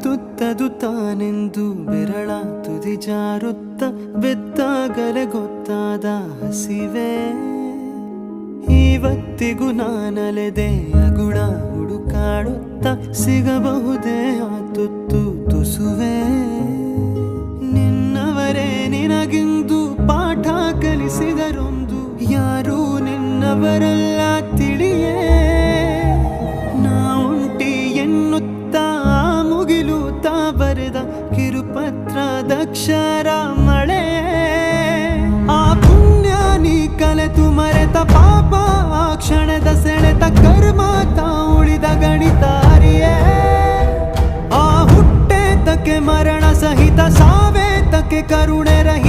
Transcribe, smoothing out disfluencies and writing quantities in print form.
ತುತ್ತದು ತಾನೆಂದು ಬೆರಳ ತುದಿ ಜಾರುತ್ತ ಬೆತ್ತಾಗಲೆ ಗೊತ್ತಾದ ಹಸಿವೆ. ಇವತ್ತಿಗೂ ನಾನಲೆದೆ ಅಗುಳ ಹುಡುಕಾಡುತ್ತ ಸಿಗಬಹುದೇ ಆ ತುತ್ತು ತುಸುವೆ. ನಿನ್ನವರೇ ನಿನಗಿಂದು ಪಾಠ ಕಲಿಸಿದರೊಂದು ಯಾರೂ ನಿನ್ನವರೆಲ್ಲ ತಿಳಿಯೇ. ನಾವುಂಟಿ ಎನ್ನುತ್ತಾ ಮುಗಿಲು ತಾ ಬರೆದ ಕಿರುಪತ್ರದಕ್ಷರ ಮಳೆ. ಆ ಪುಣ್ಯ ನೀ ಕಲೆತು ಮರೆತ ಪಾಪ ಆ ಕ್ಷಣದ ಸೆಳೆತ ಕರ್ಮ ತಾ ಉಳಿದ ಗಣಿತಾರಿಯೇ. ಆ ಹುಟ್ಟೆ ತಕ್ಕೆ ಮರಣ ಸಹಿತ ಸಾವೇ ತಕ್ಕೆ ಕರುಣೆ ರಹಿತ